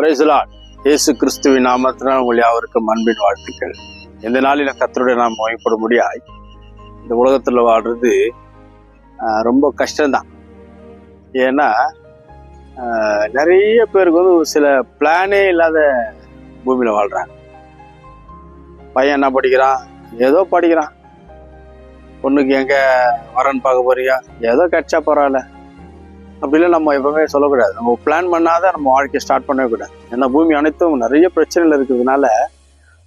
Praise the Lord. இயேசு கிறிஸ்துவின் நாமத்தினால் உங்கள் யாவருக்கும் அன்பின் வாழ்த்துக்கள். இந்த நாளில் கர்த்தருடைய நாம் மகிமைப்பட முடியாய். இந்த உலகத்தில் வாழ்றது ரொம்ப கஷ்டம்தான். ஏன்னா நிறைய பேருக்கு ஒரு சில பிளானே இல்லாத பூமியில் வாழ்றாங்க. பையன் என்ன படிக்கிறான், ஏதோ படிக்கிறான். பொண்ணுக்கு எங்க வரன்னு பார்க்க போறியா, ஏதோ கிடைச்சா பரவாயில்ல அப்படிலாம் நம்ம எப்பவுமே சொல்லக்கூடாது. நம்ம பிளான் பண்ணாதான் நம்ம வாழ்க்கையை ஸ்டார்ட் பண்ணவே கூடாது. ஏன்னா பூமி அனைத்தும் நிறைய பிரச்சனைகள் இருக்கிறதுனால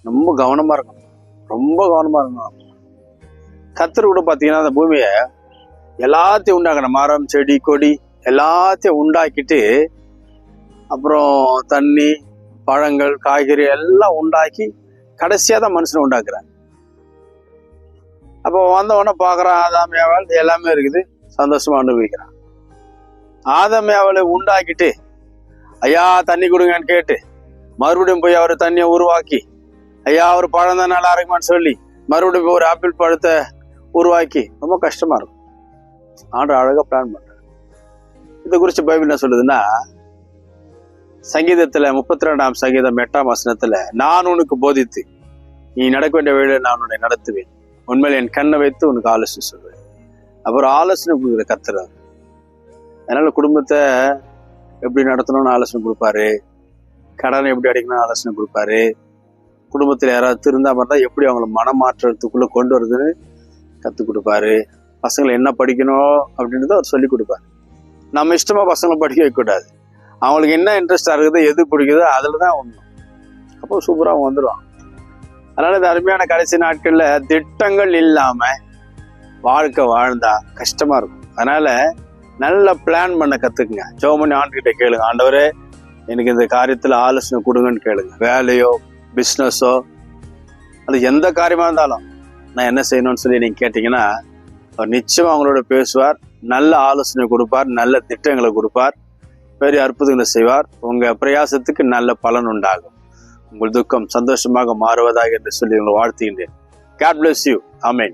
ரொம்ப கவனமா இருக்கணும், ரொம்ப கவனமா இருக்கணும். கர்த்தர் கூட பார்த்தீங்கன்னா அந்த பூமியை எல்லாத்தையும் உண்டாக்கணும், மரம் செடி கொடி எல்லாத்தையும் உண்டாக்கிட்டு அப்புறம் தண்ணி பழங்கள் காய்கறி எல்லாம் உண்டாக்கி கடைசியாக தான் மனுஷனை உண்டாக்குறாங்க. அப்போ வந்தவொடனே பார்க்குறான் ஆதாம் ஏவாள் எல்லாமே இருக்குது, சந்தோஷமா அனுபவிக்கிறான். ஆதாம் ஏவாளை உண்டாக்கிட்டு ஐயா தண்ணி கொடுங்கன்னு கேட்டு மறுபடியும் போய் அவர் தண்ணியை உருவாக்கி ஐயா அவர் பழம் தான் நல்லா இருக்குமான்னு சொல்லி மறுபடியும் போய் ஒரு ஆப்பிள் பழத்தை உருவாக்கி ரொம்ப கஷ்டமா இருக்கும். ஆண்டு அழகா பிளான் பண்றாரு. இதை குறித்து பைபிள் என்ன சொல்லுதுன்னா, சங்கீதத்துல 32ஆம் சங்கீதம் 8ஆம் வசனத்துல, நான் உனக்கு போதித்து நீ நடக்க வேண்டிய வேலையை நான் உன்னை நடத்துவேன், உண்மையில் என் கண்ணை வைத்து உனக்கு ஆலோசனை சொல்வேன். அப்புறம் ஆலோசனை கொடுக்குற கர்த்தர். அதனால குடும்பத்தை எப்படி நடத்தணும்னு ஆலோசனை கொடுப்பாரு, கடனை எப்படி அடைக்கணும்னு ஆலோசனை கொடுப்பாரு, குடும்பத்தில் யாராவது திருந்தா பார்த்தா எப்படி அவங்கள மனமாற்றத்துக்குள்ள கொண்டு வருதுன்னு கற்றுக் கொடுப்பாரு, பசங்களை என்ன படிக்கணும் அப்படின்றத அவர் சொல்லி கொடுப்பாரு. நம்ம இஷ்டமா பசங்களை படிக்க வைக்கக்கூடாது. அவங்களுக்கு என்ன இன்ட்ரெஸ்டா இருக்குதோ எது பிடிக்குதோ அதில் தான் ஒன்றும். அப்போ சூப்பராக அவங்க வந்துடுவாங்க. அதனால இந்த அருமையான கடைசி நாட்கள்ல திட்டங்கள் இல்லாம வாழ்க்கை வாழ்ந்தா கஷ்டமா இருக்கும். அதனால நல்ல பிளான் பண்ண கத்துக்குங்க. ஜெபம் பண்ணி ஆண்டுகிட்ட கேளுங்க, ஆண்டவரே எனக்கு இந்த காரியத்துல ஆலோசனை கொடுங்கன்னு கேளுங்க. வேலையோ பிஸ்னஸோ அது எந்த காரியமா இருந்தாலும் நான் என்ன செய்யணும்னு சொல்லி நீங்க கேட்டீங்கன்னா அவர் நிச்சயமா அவங்களோட பேசுவார், நல்ல ஆலோசனை கொடுப்பார், நல்ல திட்டங்களை கொடுப்பார், பெரிய அற்புதங்களை செய்வார். உங்க பிரயாசத்துக்கு நல்ல பலன் உண்டாகும். உங்கள் துக்கம் சந்தோஷமாக மாறுவதாக என்று சொல்லி உங்களை வாழ்த்துகின்றேன். God bless you. Amen.